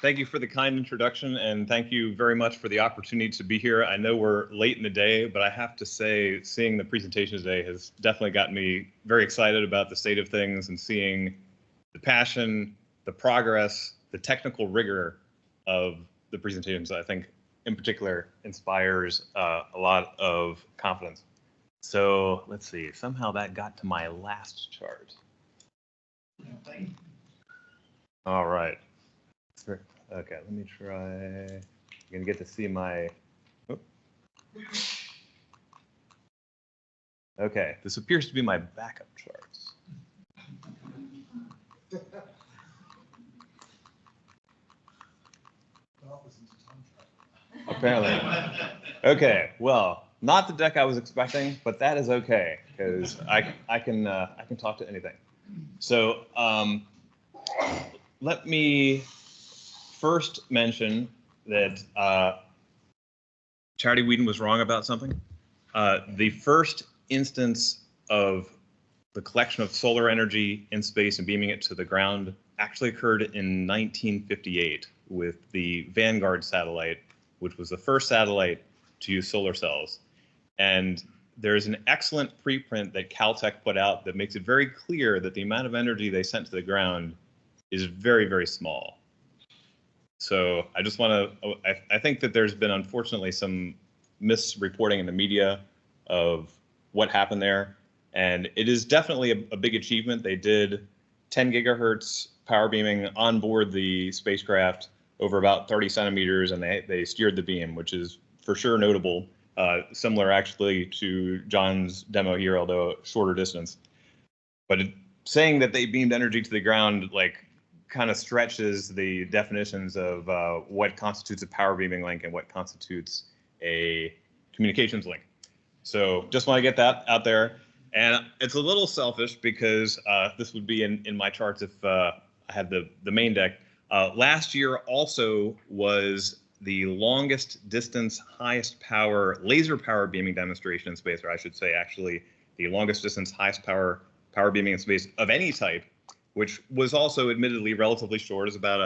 Thank you for the kind introduction, and thank you very much for the opportunity to be here. I know we're late in the day, but I have to say, seeing the presentation today has definitely gotten me very excited about the state of things and seeing the passion, the progress, the technical rigor of the presentations. I think, in particular, inspires a lot of confidence. So let's see, somehow that got to my last chart. All right. Okay, let me try. I'm gonna get to see my. Oh. Okay, this appears to be my backup charts. Apparently. Okay, well, not the deck I was expecting, but that is okay because I can talk to anything. So let me first mention that Charity Whedon was wrong about something. The first instance of the collection of solar energy in space and beaming it to the ground actually occurred in 1958 with the Vanguard satellite, which was the first satellite to use solar cells. And there's an excellent preprint that Caltech put out that makes it very clear that the amount of energy they sent to the ground is very, very small. So I just want to, I think that there's been, unfortunately, some misreporting in the media of what happened there. And it is definitely a big achievement. They did 10 gigahertz power beaming on board the spacecraft over about 30 centimeters, and they steered the beam, which is for sure notable. Similar actually to John's demo here, although shorter distance. But saying that they beamed energy to the ground, like, kind of stretches the definitions of what constitutes a power beaming link and what constitutes a communications link. So just want to get that out there. And it's a little selfish because this would be in my charts if I had the main deck. Last year also was the longest distance, highest power laser power beaming demonstration in space, or I should say actually the longest distance, highest power beaming in space of any type, which was also admittedly relatively short. It's about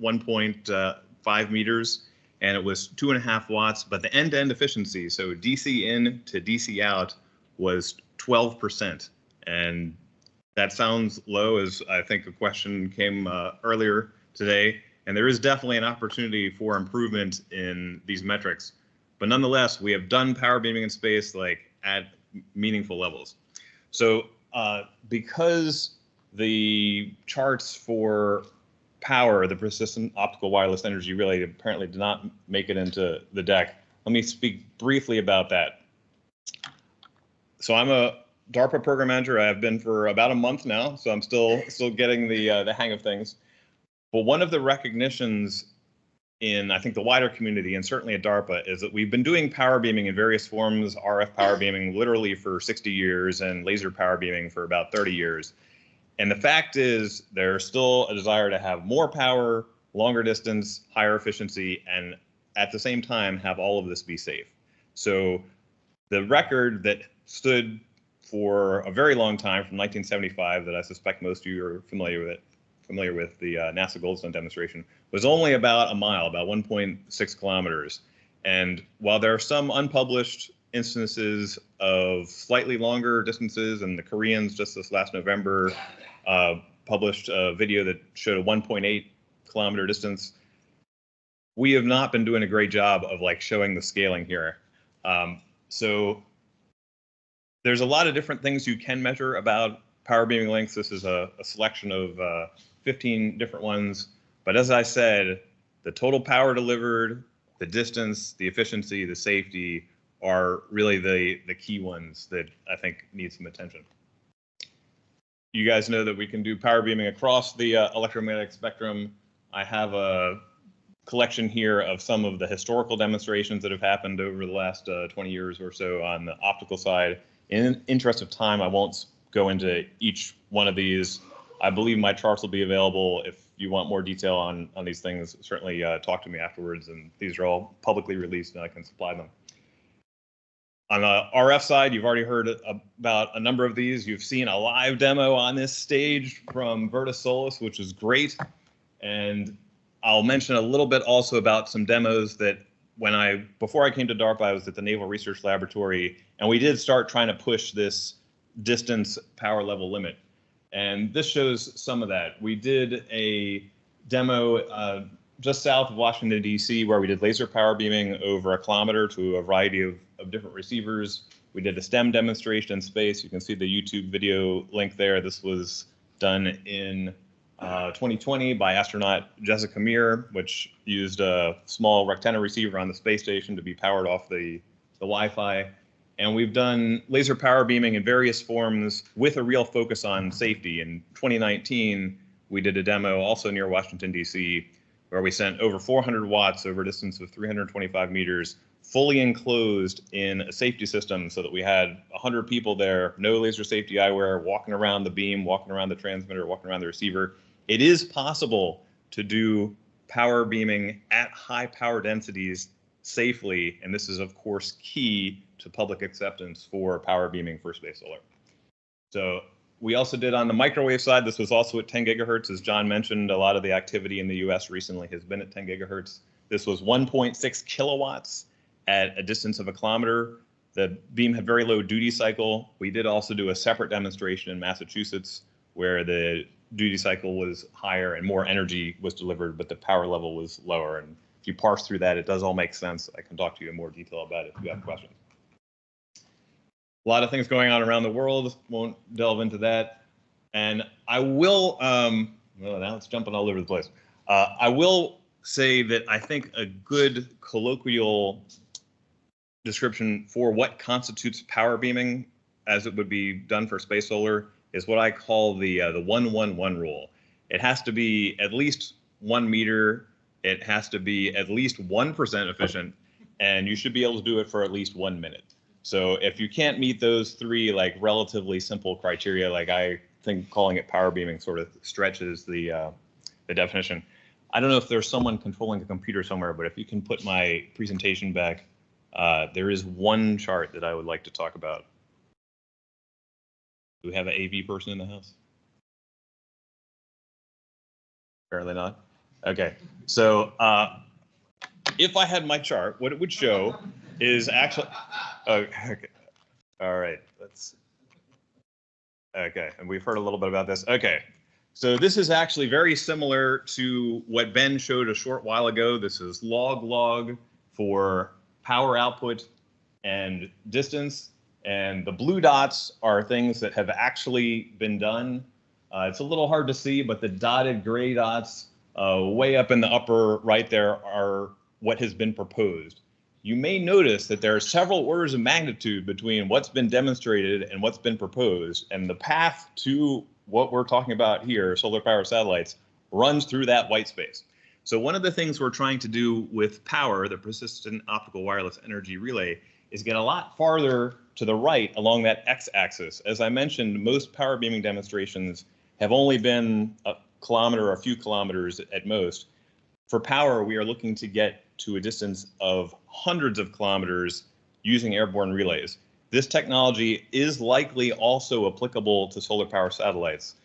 1.5 meters, and it was 2.5 watts, but the end-to-end efficiency, so DC in to DC out, was 12%. And that sounds low, as I think a question came earlier today, and there is definitely an opportunity for improvement in these metrics. But nonetheless, we have done power beaming in space like at meaningful levels. So because the charts for power, the persistent optical wireless energy relay, apparently did not make it into the deck. Let me speak briefly about that. So I'm a DARPA program manager. I have been for about a month now, so I'm still getting the hang of things. But one of the recognitions in, I think, the wider community, and certainly at DARPA, is that we've been doing power beaming in various forms, RF power beaming literally for 60 years, and laser power beaming for about 30 years. And the fact is, there's still a desire to have more power, longer distance, higher efficiency, and at the same time have all of this be safe. So the record that stood for a very long time, from 1975, that I suspect most of you are familiar with the NASA Goldstone demonstration, was only about a mile, about 1.6 kilometers. And while there are some unpublished instances of slightly longer distances, and the Koreans just this last November published a video that showed a 1.8 kilometer distance, we have not been doing a great job of like showing the scaling here. So there's a lot of different things you can measure about power beaming links. This is a selection of 15 different ones. But as I said, the total power delivered, the distance, the efficiency, the safety are really the key ones that I think need some attention. You guys know that we can do power beaming across the electromagnetic spectrum. I have a collection here of some of the historical demonstrations that have happened over the last 20 years or so on the optical side. In interest of time, I won't go into each one of these. I believe my charts will be available. If you want more detail on these things, certainly talk to me afterwards, and these are all publicly released and I can supply them. On the RF side, you've already heard about a number of these. You've seen a live demo on this stage from Virtus Solis, which is great. And I'll mention a little bit also about some demos that before I came to DARPA, I was at the Naval Research Laboratory, and we did start trying to push this distance power level limit. And this shows some of that. We did a demo just south of Washington, D.C., where we did laser power beaming over a kilometer to a variety of different receivers. We did a STEM demonstration in space. You can see the YouTube video link there. This was done in 2020 by astronaut Jessica Meir, which used a small rectenna receiver on the space station to be powered off the Wi-Fi. And we've done laser power beaming in various forms with a real focus on safety. In 2019, we did a demo also near Washington, D.C., where we sent over 400 watts over a distance of 325 meters, fully enclosed in a safety system, so that we had 100 people there, no laser safety eyewear, walking around the beam, walking around the transmitter, walking around the receiver. It is possible to do power beaming at high power densities safely, and this is, of course, key to public acceptance for power beaming for space solar. So we also did on the microwave side, this was also at 10 gigahertz. As John mentioned, a lot of the activity in the US recently has been at 10 gigahertz. This was 1.6 kilowatts at a distance of a kilometer. The beam had very low duty cycle. We did also do a separate demonstration in Massachusetts where the duty cycle was higher and more energy was delivered, but the power level was lower. And if you parse through that, it does all make sense. I can talk to you in more detail about it if you have questions. A lot of things going on around the world, won't delve into that. And I will, well, now it's jumping all over the place. I will say that I think a good colloquial description for what constitutes power beaming, as it would be done for space solar, is what I call the 1-1-1 rule. It has to be at least 1 meter. It has to be at least 1% efficient, and you should be able to do it for at least 1 minute. So if you can't meet those three like relatively simple criteria, like I think calling it power beaming sort of stretches the definition. I don't know if there's someone controlling the computer somewhere, but if you can put my presentation back, there is one chart that I would like to talk about. Do we have an AV person in the house? Apparently not. Okay, so if I had my chart, what it would show is actually, okay, all right, okay, and we've heard a little bit about this. Okay, so this is actually very similar to what Ben showed a short while ago. This is log for power output and distance, and the blue dots are things that have actually been done. It's a little hard to see, but the dotted gray dots way up in the upper right there are what has been proposed. You may notice that there are several orders of magnitude between what's been demonstrated and what's been proposed, and the path to what we're talking about here, solar power satellites, runs through that white space. So one of the things we're trying to do with power, the persistent optical wireless energy relay, is get a lot farther to the right along that x-axis. As I mentioned, most power beaming demonstrations have only been a kilometer or a few kilometers at most. For power, we are looking to get to a distance of hundreds of kilometers using airborne relays. This technology is likely also applicable to solar power satellites.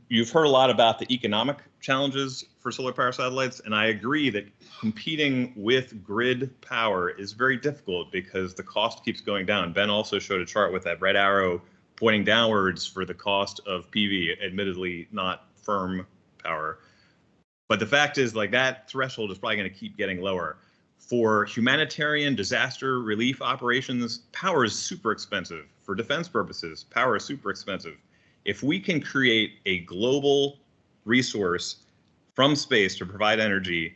You've heard a lot about the economic challenges for solar power satellites, and I agree that competing with grid power is very difficult because the cost keeps going down. Ben also showed a chart with that red arrow pointing downwards for the cost of PV, admittedly not firm power. But the fact is, like, that threshold is probably going to keep getting lower. For humanitarian disaster relief operations, power is super expensive. For defense purposes, power is super expensive. If we can create a global resource from space to provide energy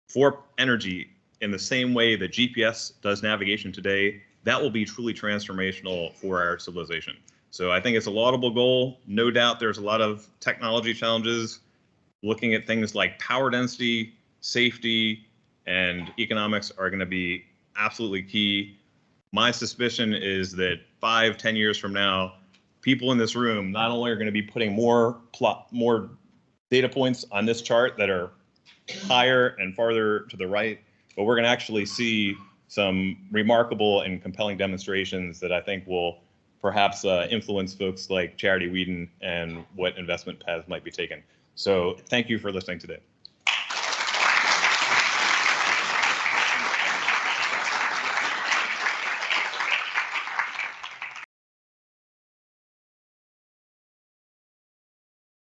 for energy in the same way that GPS does navigation today, that will be truly transformational for our civilization. So I think it's a laudable goal. No doubt there's a lot of technology challenges. Looking at things like power density, safety, and economics are going to be absolutely key. My suspicion is that 5-10 years from now, people in this room not only are going to be putting more data points on this chart that are higher and farther to the right, but we're going to actually see some remarkable and compelling demonstrations that I think will perhaps influence folks like Charity Whedon and what investment paths might be taken. So thank you for listening today.